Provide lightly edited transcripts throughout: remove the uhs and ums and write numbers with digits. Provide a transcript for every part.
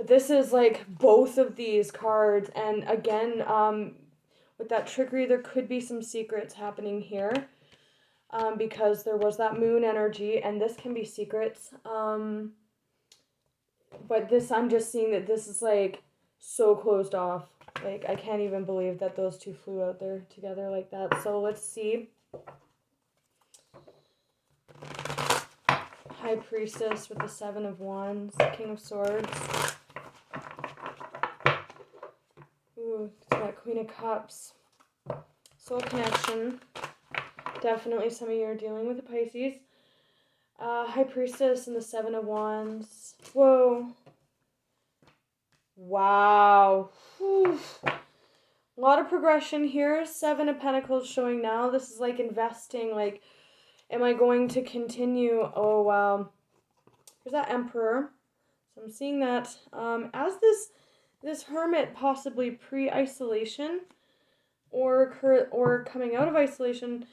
But this is like both of these cards, and again, with that trickery, there could be some secrets happening here, because there was that moon energy, and this can be secrets. But this, I'm just seeing that this is like so closed off. Like, I can't even believe that those two flew out there together like that. So let's see. High Priestess with the Seven of Wands, King of Swords. Ooh, it's got Queen of Cups. Soul connection. Definitely some of you are dealing with the Pisces. High Priestess and the Seven of Wands. Whoa. Wow. Whew. A lot of progression here. Seven of Pentacles showing now. This is like investing. Like, am I going to continue? Oh, wow. Here's that Emperor. So I'm seeing that as this Hermit, possibly pre-isolation or coming out of isolation.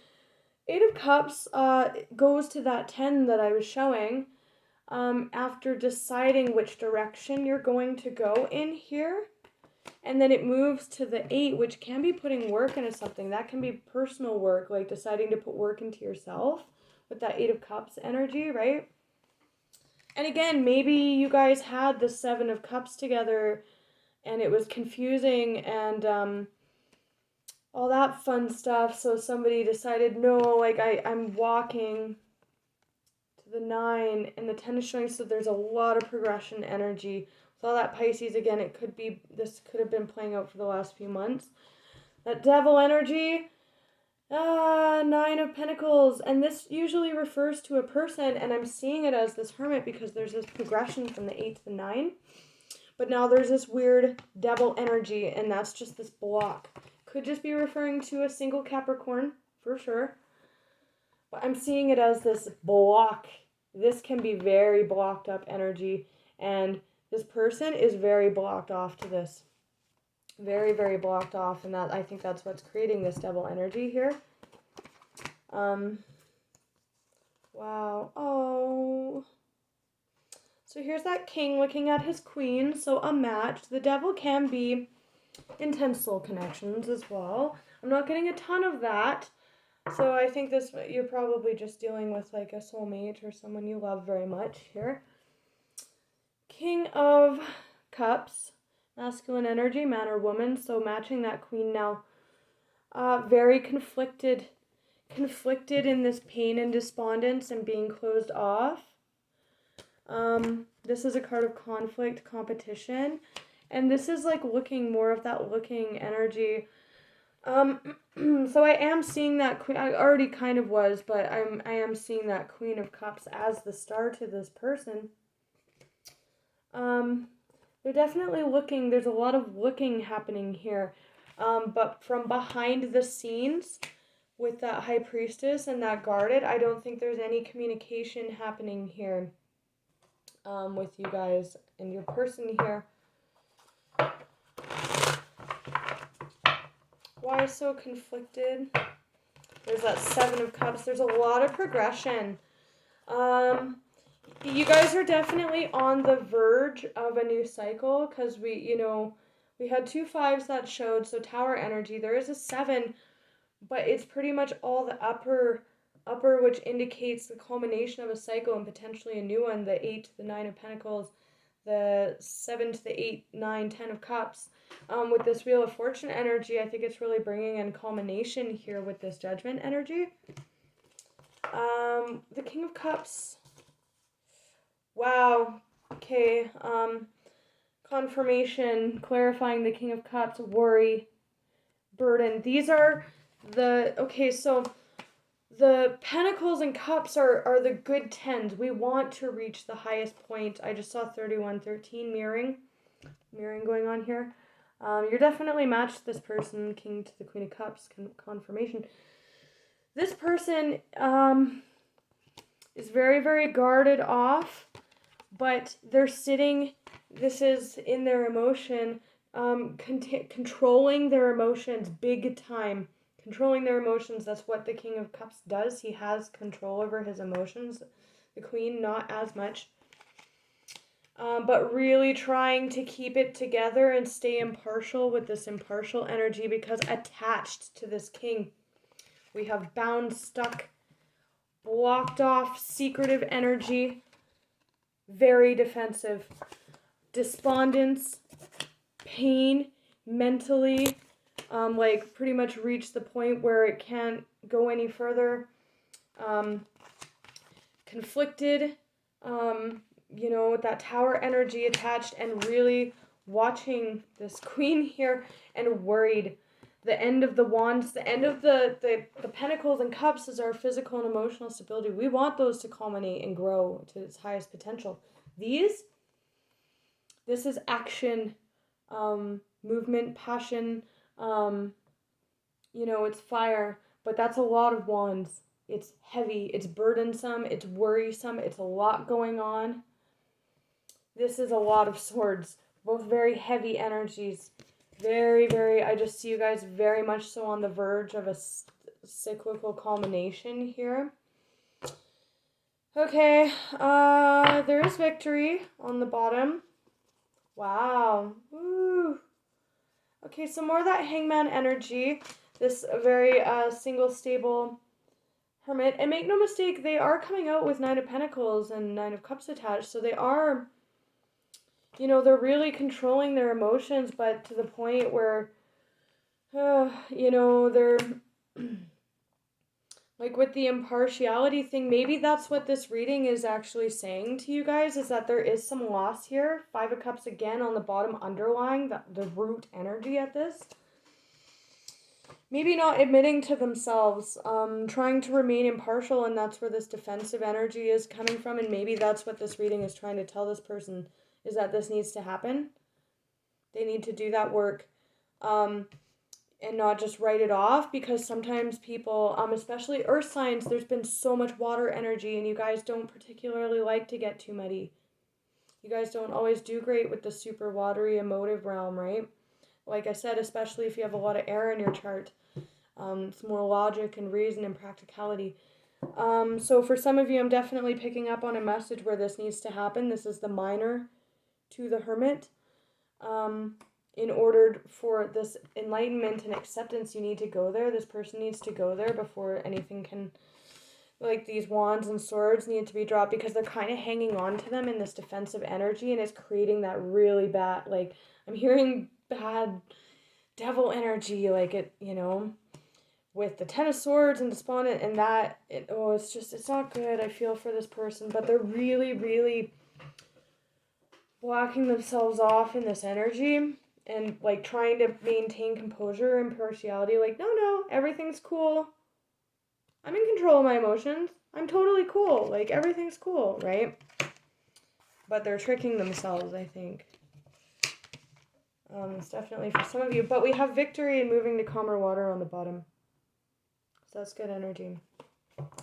Eight of Cups goes to that 10 that I was showing. After deciding which direction you're going to go in here. And then it moves to the 8, which can be putting work into something. That can be personal work, like deciding to put work into yourself with that 8 of Cups energy, right? And again, maybe you guys had the 7 of Cups together and it was confusing and all that fun stuff. So somebody decided, no, like I'm walking to the 9 and the 10 is showing. So there's a lot of progression energy. With all that Pisces, again, this could have been playing out for the last few months. That Devil energy, 9 of Pentacles, and this usually refers to a person, and I'm seeing it as this Hermit because there's this progression from the 8 to the 9, but now there's this weird Devil energy, and that's just this block. Could just be referring to a single Capricorn, for sure, but I'm seeing it as this block. This can be very blocked up energy, and this person is very blocked off to this. Very, very blocked off, and that I think that's what's creating this Devil energy here. Wow. Oh. So here's that King looking at his Queen. So a match. The Devil can be intense soul connections as well. I'm not getting a ton of that. So I think you're probably just dealing with like a soulmate or someone you love very much here. King of Cups. Masculine energy, man or woman, so matching that Queen now. Very conflicted in this pain and despondence and being closed off. This is a card of conflict, competition, and this is like looking more of that looking energy. So I am seeing that Queen. I already kind of was, but I am seeing that Queen of Cups as the star to this person. They're definitely looking. There's a lot of looking happening here. But from behind the scenes with that High Priestess and that guarded, I don't think there's any communication happening here with you guys and your person here. Why so conflicted? There's that Seven of Cups. There's a lot of progression. You guys are definitely on the verge of a new cycle because we had 2 5s that showed, so Tower energy. There is a 7, but it's pretty much all the upper, which indicates the culmination of a cycle and potentially a new one. The 8 to the 9 of Pentacles, the 7 to the 8, 9, 10 of Cups. With this Wheel of Fortune energy, I think it's really bringing in culmination here with this Judgment energy. The King of Cups. Wow. Okay. Confirmation, clarifying the King of Cups, worry, burden. These are so the Pentacles and Cups are the good 10s. We want to reach the highest point. I just saw 3113 mirroring going on here. You're definitely matched this person, King to the Queen of Cups, confirmation. This person is very, very guarded off, but they're sitting, this is in their emotion, controlling their emotions big time. Controlling their emotions, that's what the King of Cups does. He has control over his emotions. The Queen, not as much. but really trying to keep it together and stay impartial with this impartial energy, because attached to this king, we have bound, stuck, blocked off, secretive energy, very defensive, despondence, pain, mentally, like pretty much reached the point where it can't go any further, conflicted, with that tower energy attached, and really watching this queen here and worried. The end of the wands, the end of the pentacles and cups is our physical and emotional stability. We want those to culminate and grow to its highest potential. This is action, movement, passion, it's fire, but that's a lot of wands. It's heavy, it's burdensome, it's worrisome, it's a lot going on. This is a lot of swords, both very heavy energies. Very, very, I just see you guys very much so on the verge of a cyclical culmination here. Okay, there is victory on the bottom. Wow. Woo. Okay, so more of that hangman energy. This very single, stable hermit. And make no mistake, they are coming out with 9 of Pentacles and 9 of Cups attached. So they are, they're really controlling their emotions, but to the point where, they're, like with the impartiality thing, maybe that's what this reading is actually saying to you guys, is that there is some loss here. 5 of Cups again on the bottom, underlying the root energy at this. Maybe not admitting to themselves, trying to remain impartial, and that's where this defensive energy is coming from, and maybe that's what this reading is trying to tell this person, is that this needs to happen. They need to do that work, and not just write it off, because sometimes people, especially earth signs, there's been so much water energy, and you guys don't particularly like to get too muddy. You guys don't always do great with the super watery emotive realm, right? Like I said, especially if you have a lot of air in your chart. It's more logic and reason and practicality. So for some of you, I'm definitely picking up on a message where this needs to happen. This is the minor to the hermit. In order for this enlightenment and acceptance, you need to go there. This person needs to go there before anything can, like these wands and swords need to be dropped, because they're kind of hanging on to them in this defensive energy, and it's creating that really bad, like, I'm hearing bad devil energy, like it, with the 10 of Swords and Despondent and that, it's not good. I feel for this person, but they're really, really blocking themselves off in this energy and like trying to maintain composure and impartiality. Like, no, everything's cool. I'm in control of my emotions. I'm totally cool. Like, everything's cool, right? But they're tricking themselves, I think. It's definitely for some of you. But we have victory and moving to calmer water on the bottom. So that's good energy.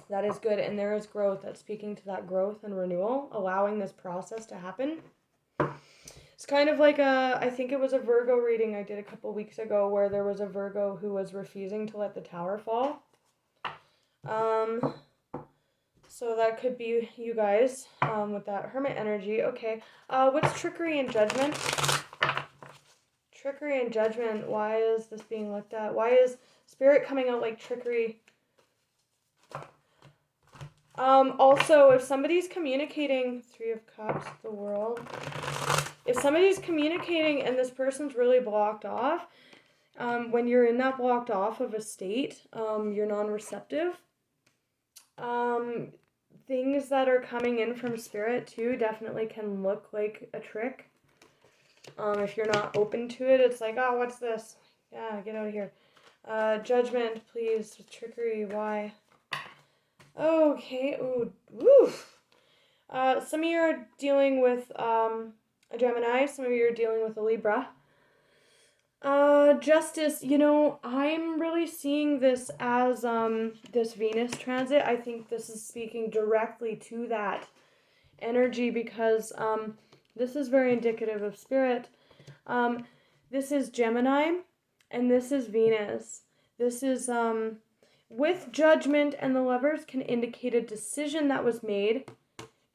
That is good. And there is growth. That's speaking to that growth and renewal, allowing this process to happen. It's kind of like I think it was a Virgo reading I did a couple weeks ago, where there was a Virgo who was refusing to let the tower fall. So that could be you guys, with that hermit energy. Okay. What's trickery and judgment? Trickery and judgment. Why is this being looked at? Why is spirit coming out like trickery? Also, if somebody's communicating, 3 of Cups, the World. If somebody's communicating and this person's really blocked off, when you're in that blocked off of a state, you're non-receptive. Things that are coming in from spirit too definitely can look like a trick. If you're not open to it, it's like, oh, what's this? Yeah, get out of here. Judgment, please. Trickery, why? Okay, ooh, woo. Some of you are dealing with a Gemini, some of you are dealing with a Libra. Justice, I'm really seeing this as this Venus transit. I think this is speaking directly to that energy, because this is very indicative of spirit. This is Gemini, and this is Venus. This is, with judgment and the Lovers can indicate a decision that was made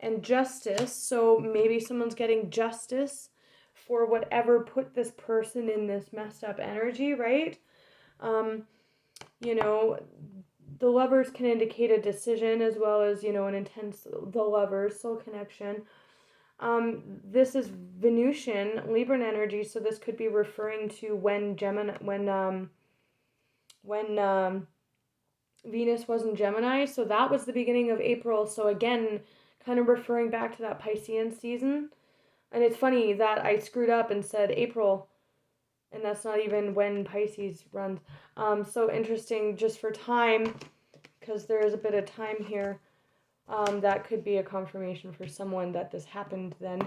and justice. So maybe someone's getting justice for whatever put this person in this messed up energy, right? You know, the lovers can indicate a decision as well as, you know, an intense, the lovers, soul connection. This is Venusian, Libran energy, so this could be referring to when Venus was in Gemini, so that was the beginning of April. So again, kind of referring back to that Piscean season. And it's funny that I screwed up and said April, and that's not even when Pisces runs. So interesting just for time, because there is a bit of time here. That could be a confirmation for someone that this happened then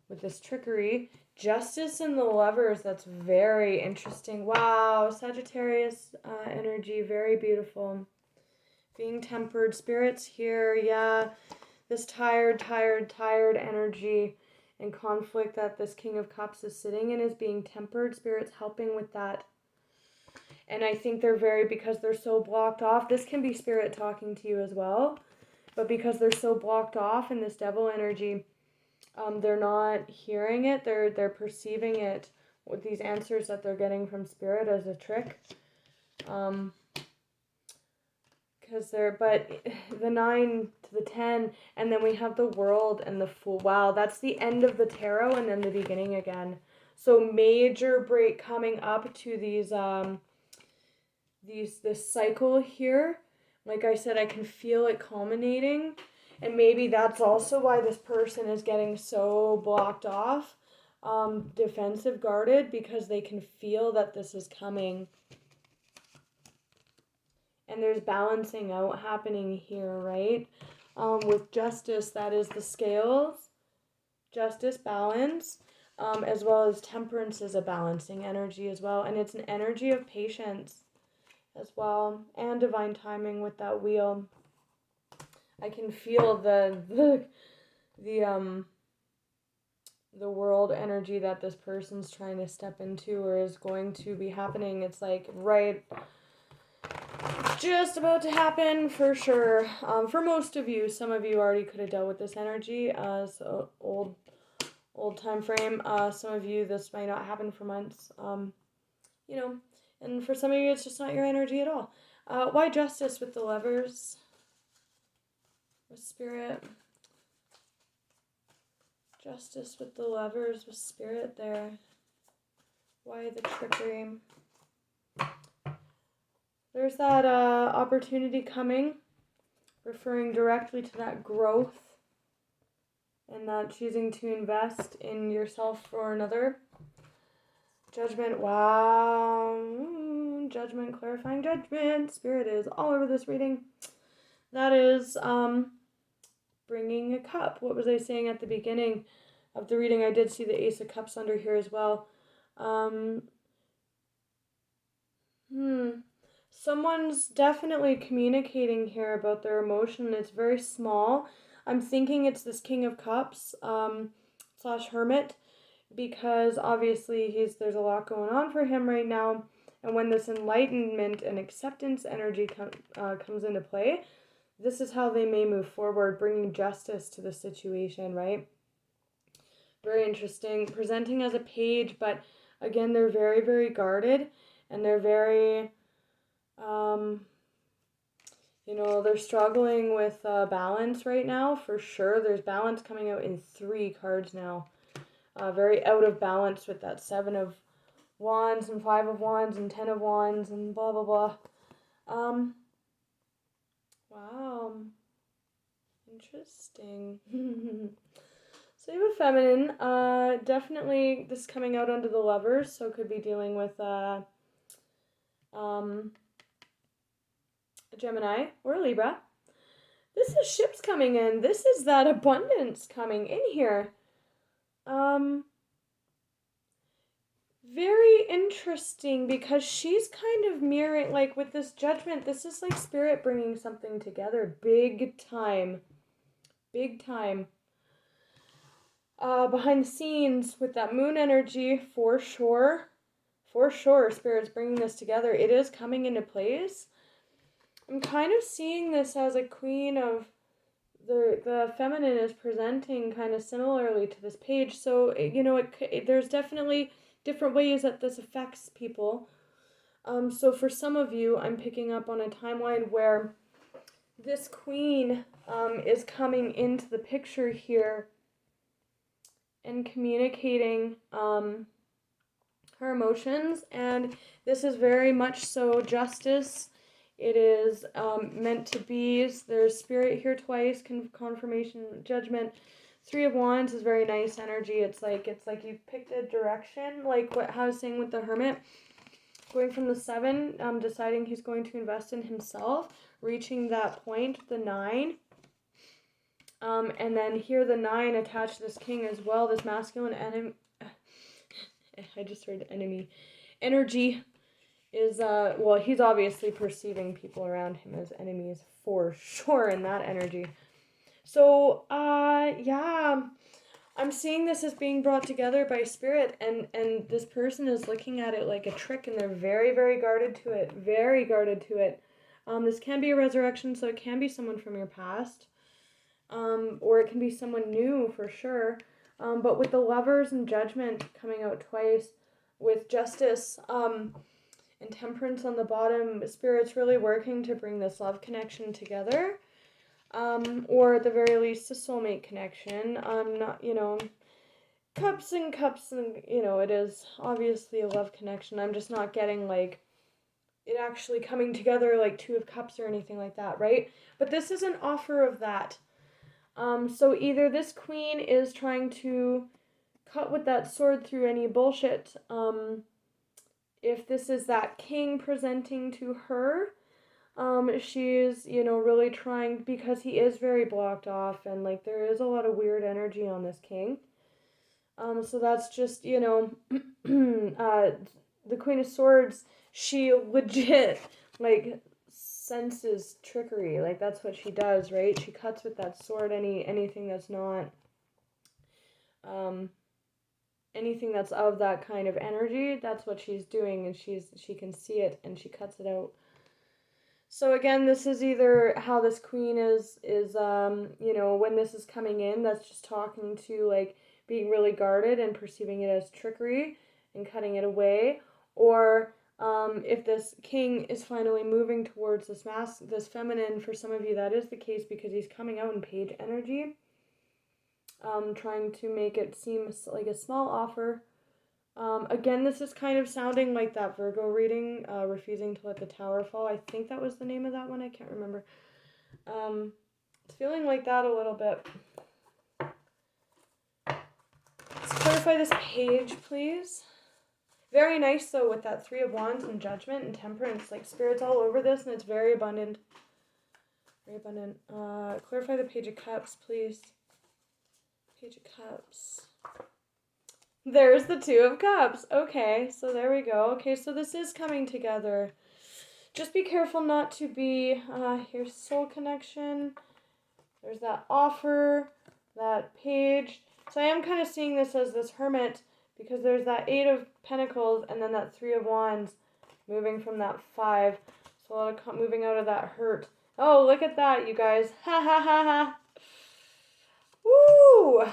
with this trickery. Justice and the lovers, that's very interesting. Wow, Sagittarius energy, very beautiful. Being tempered, spirits here, yeah. This tired energy and conflict that this King of Cups is sitting in is being tempered. Spirits helping with that. And I think because they're so blocked off, this can be spirit talking to you as well. But because they're so blocked off in this devil energy, they're not hearing it. They're perceiving it with these answers that they're getting from spirit as a trick. But the 9 to the 10, and then we have the World and the Fool. Wow, that's the end of the tarot and then the beginning again. So major break coming up to this cycle here. Like I said, I can feel it culminating. And maybe that's also why this person is getting so blocked off, defensive, guarded, because they can feel that this is coming. And there's balancing out happening here, right? With justice, that is the scales. Justice, balance, as well as temperance is a balancing energy as well. And it's an energy of patience as well. And divine timing with that wheel. I can feel the world energy that this person's trying to step into or is going to be happening. It's like right just about to happen for sure. For most of you, some of you already could have dealt with this energy as old time frame. Some of you, this might not happen for months. You know, and for some of you, it's just not your energy at all. Why justice with the lovers? With spirit. Justice with the lovers with spirit there. Why the trickery? There's that opportunity coming, referring directly to that growth and that choosing to invest in yourself or another. Judgment, wow. Judgment, clarifying judgment. Spirit is all over this reading. That is bringing a cup. What was I saying at the beginning of the reading? I did see the Ace of Cups under here as well. Someone's definitely communicating here about their emotion. It's very small. I'm thinking it's this King of Cups / Hermit, because obviously there's a lot going on for him right now. And when this enlightenment and acceptance energy comes into play, this is how they may move forward, bringing justice to the situation, right? Very interesting. Presenting as a page, but again, they're very, very guarded, and they're very, they're struggling with balance right now, for sure. There's balance coming out in 3 cards now. Very out of balance with that 7 of Wands and 5 of Wands and 10 of Wands and blah, blah, blah. Wow. Interesting. So you have a feminine. Definitely this coming out under the lovers, so could be dealing with a Gemini or a Libra. This is ships coming in. This is that abundance coming in here. Very interesting, because she's kind of mirroring, like with this judgment, this is like spirit bringing something together. Big time. Big time. Behind the scenes with that moon energy, for sure. For sure, spirit's bringing this together. It is coming into place. I'm kind of seeing this as a queen of the feminine is presenting kind of similarly to this page. So, you know, there's definitely different ways that this affects people. So for some of you, I'm picking up on a timeline where this queen is coming into the picture here and communicating her emotions, and this is very much so justice. It is meant to be. There's spirit here twice, confirmation, judgment. Three of Wands is very nice energy. It's like you've picked a direction, like what I was saying with the Hermit, going from the 7, deciding he's going to invest in himself, reaching that point, the 9. And then here the 9 attached to this king as well, this masculine enemy. I just heard enemy. Energy is, well, he's obviously perceiving people around him as enemies for sure in that energy. So, yeah, I'm seeing this as being brought together by spirit, and this person is looking at it like a trick, and they're very, very guarded to it, very guarded to it. This can be a resurrection, so it can be someone from your past, or it can be someone new for sure. But with the Lovers and Judgment coming out twice, with Justice and Temperance on the bottom, Spirit's really working to bring this love connection together. Or at the very least, a soulmate connection. Not, you know, cups and, you know, it is obviously a love connection. I'm just not getting, like, it actually coming together like 2 of Cups or anything like that, right? But this is an offer of that. So either this queen is trying to cut with that sword through any bullshit. If this is that king presenting to her, she's, you know, really trying, because he is very blocked off, and like there is a lot of weird energy on this king. So that's just, you know, the Queen of Swords, she legit, like, senses trickery. Like, that's what she does, right? She cuts with that sword anything that's not, anything that's of that kind of energy. That's what she's doing, and she can see it, and she cuts it out. So again, this is either how this queen is you know, when this is coming in, that's just talking to, like, being really guarded and perceiving it as trickery and cutting it away, or if this king is finally moving towards this feminine, for some of you that is the case because he's coming out in page energy, trying to make it seem like a small offer. Again, this is kind of sounding like that Virgo reading, Refusing to Let the Tower Fall. I think that was the name of that one. I can't remember. It's feeling like that a little bit. Let's clarify this page, please. Very nice, though, with that 3 of Wands and Judgment and Temperance. Like, Spirit's all over this, and it's very abundant. Very abundant. Clarify the Page of Cups, please. Page of Cups. There's the 2 of Cups. Okay, so there we go. Okay, so this is coming together. Just be careful not to be, here's soul connection. There's that offer, that page. So I am kind of seeing this as this Hermit, because there's that 8 of Pentacles and then that 3 of Wands moving from that 5. So a lot of moving out of that hurt. Oh, look at that, you guys. Ha ha ha ha. Woo!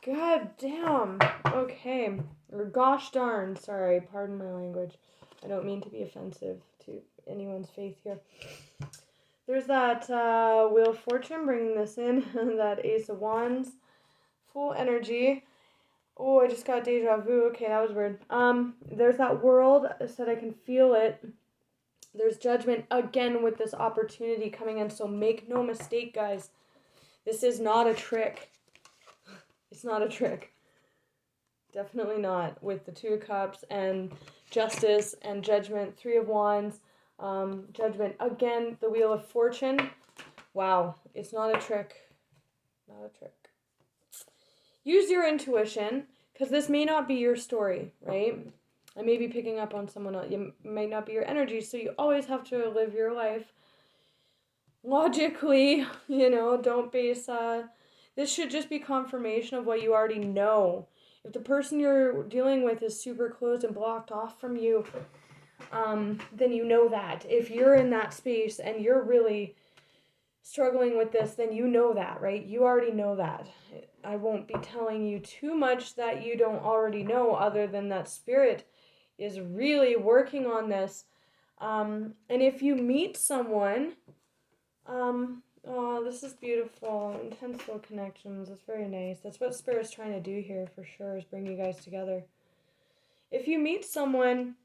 God damn. Okay. Or gosh darn. Sorry, pardon my language. I don't mean to be offensive to anyone's faith here. There's that Wheel of Fortune bringing this in. That Ace of Wands. Full energy. Oh, I just got deja vu. Okay, that was weird. There's that World. I said I can feel it. There's Judgment again with this opportunity coming in. So make no mistake, guys. This is not a trick. It's not a trick. Definitely not. With the 2 of Cups and Justice and Judgment, 3 of Wands, Judgment. Again, the Wheel of Fortune. Wow. It's not a trick. Not a trick. Use your intuition, because this may not be your story, right? I may be picking up on someone else. It may not be your energy, so you always have to live your life logically, you know, don't base, this should just be confirmation of what you already know. If the person you're dealing with is super closed and blocked off from you, then you know that. If you're in that space and you're really struggling with this, then you know that, right? You already know that. I won't be telling you too much that you don't already know, other than that spirit is really working on this. And if you meet someone, oh, this is beautiful. Intense soul connections. That's very nice. That's what Spirit's trying to do here for sure, is bring you guys together. If you meet someone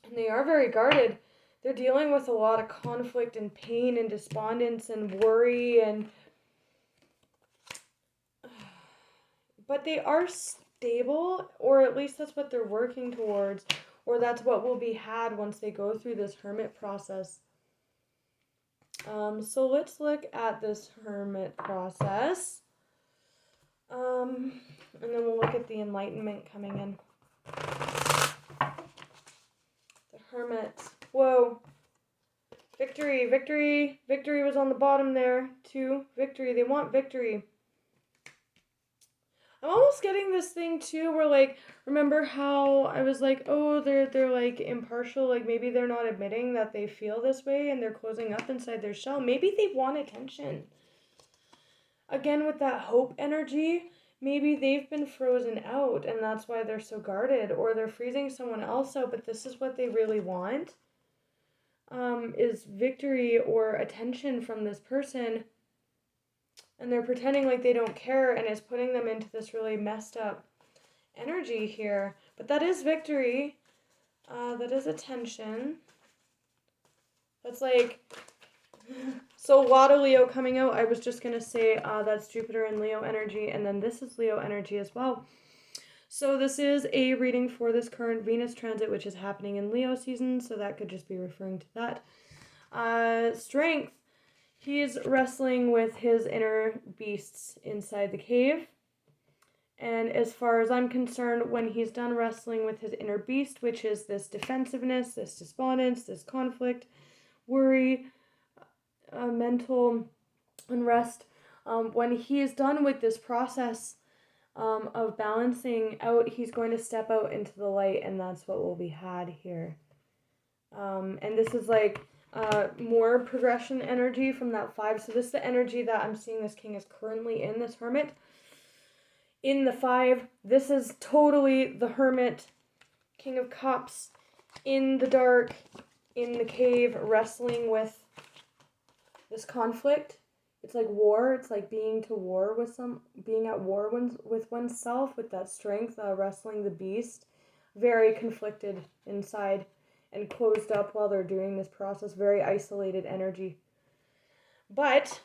and they are very guarded, they're dealing with a lot of conflict and pain and despondence and worry, and but they are stable, or at least that's what they're working towards, or that's what will be had once they go through this hermit process. So let's look at this hermit process. And then we'll look at the enlightenment coming in. The hermit. Whoa. Victory, victory. Victory was on the bottom there, too. Victory. They want victory. I'm almost getting this thing too where, like, remember how I was like, oh, they're like impartial, like maybe they're not admitting that they feel this way and they're closing up inside their shell. Maybe they want attention. Again, with that hope energy, maybe they've been frozen out and that's why they're so guarded, or they're freezing someone else out, but this is what they really want, is victory or attention from this person. And they're pretending like they don't care, and it's putting them into this really messed up energy here. But that is victory. That is attention. That's like... So a lot of Leo coming out. I was just going to say that's Jupiter and Leo energy, and then this is Leo energy as well. So this is a reading for this current Venus transit, which is happening in Leo season, so that could just be referring to that. Strength. He's wrestling with his inner beasts inside the cave. And as far as I'm concerned, when he's done wrestling with his inner beast, which is this defensiveness, this despondence, this conflict, worry, mental unrest, when he is done with this process of balancing out, he's going to step out into the light, and that's what will be had here. And this is like more progression energy from that 5. So this is the energy that I'm seeing this king is currently in, this hermit. In the 5, this is totally the hermit, King of Cups, in the dark, in the cave, wrestling with this conflict. It's like war. It's like being at war with oneself, with that strength, wrestling the beast. Very conflicted inside and closed up while they're doing this process. Very isolated energy. But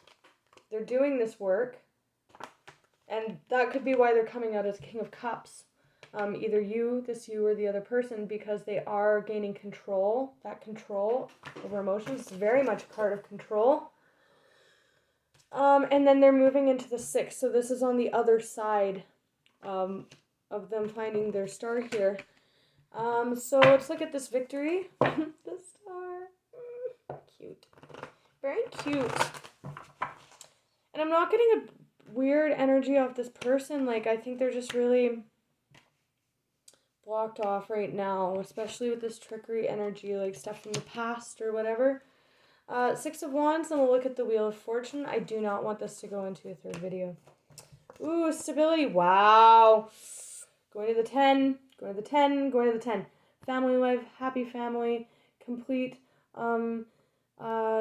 they're doing this work, and that could be why they're coming out as King of Cups. Either you or the other person, because they are gaining control. That control over emotions is very much a card of control. And then they're moving into the 6. So this is on the other side of them finding their star here. So let's look at this victory. The star. Cute. Very cute. And I'm not getting a weird energy off this person. Like, I think they're just really blocked off right now, especially with this trickery energy, like stuff from the past or whatever. 6 of Wands, and we'll look at the Wheel of Fortune. I do not want this to go into a 3rd video. Ooh, stability. Wow. Going to the 10, going to the 10, going to the 10. Family life, happy family, complete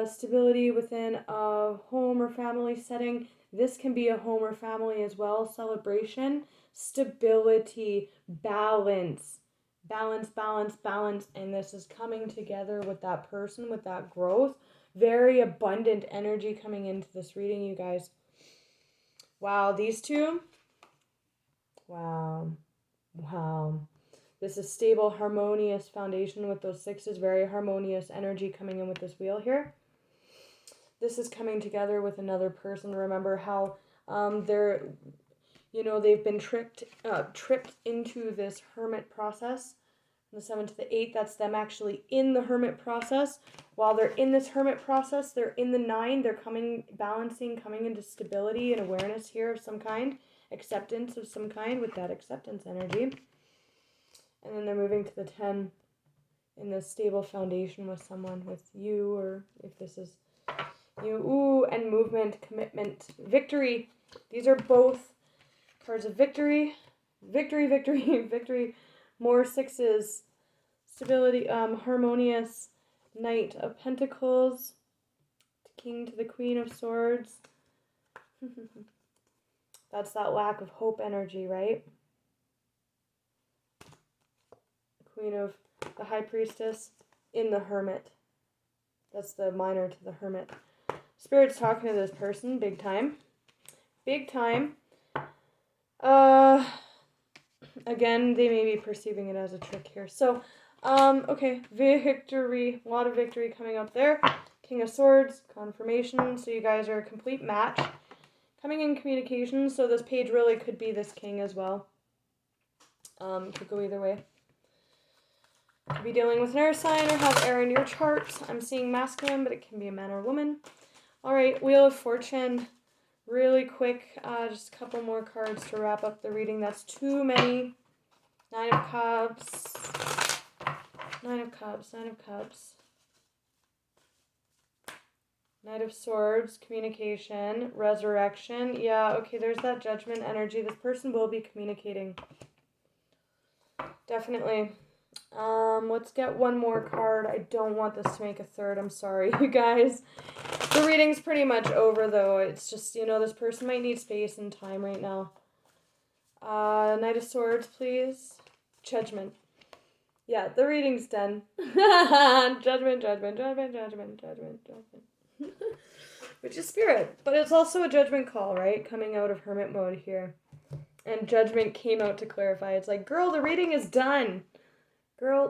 stability within a home or family setting. This can be a home or family as well. Celebration, stability, balance. Balance, balance, balance. And this is coming together with that person, with that growth. Very abundant energy coming into this reading, you guys. Wow, these two. Wow. Wow. This is stable, harmonious foundation with those 6s. Very harmonious energy coming in with this wheel here. This is coming together with another person. Remember how they've been tripped into this hermit process. From the 7 to the 8, that's them actually in the hermit process. While they're in this hermit process, they're in the 9. They're coming into stability and awareness here of some kind. Acceptance of some kind with that acceptance energy. And then they're moving to the 10 in this stable foundation with someone, with you, or if this is, and movement, commitment, victory. These are both cards of victory. Victory, victory, victory. More sixes. Stability, harmonious. Knight of Pentacles. King to the Queen of Swords. That's that lack of hope energy, right? Queen of the High Priestess in the Hermit. That's the minor to the Hermit. Spirit's talking to this person, big time. Big time. Again, they may be perceiving it as a trick here. So, okay, victory. A lot of victory coming up there. King of Swords, confirmation. So you guys are a complete match. Coming in communication, so this page really could be this king as well. Could go either way. Could be dealing with an air sign or have air in your chart. I'm seeing masculine, but it can be a man or woman. Alright, Wheel of Fortune. Really quick, just a couple more cards to wrap up the reading. That's too many. Nine of Cups. Nine of Cups, Nine of Cups. Knight of Swords, communication, resurrection. Yeah, okay, there's that judgment energy. This person will be communicating. Definitely. Let's get one more card. I don't want this to make a third. I'm sorry, you guys. The reading's pretty much over, though. It's just, you know, this person might need space and time right now. Knight of Swords, please. Judgment. Yeah, the reading's done. Judgment, judgment, judgment, judgment, judgment, judgment. Which is spirit, but it's also a judgment call, right? Coming out of hermit mode here. And judgment came out to clarify. It's like, girl, the reading is done. Girl,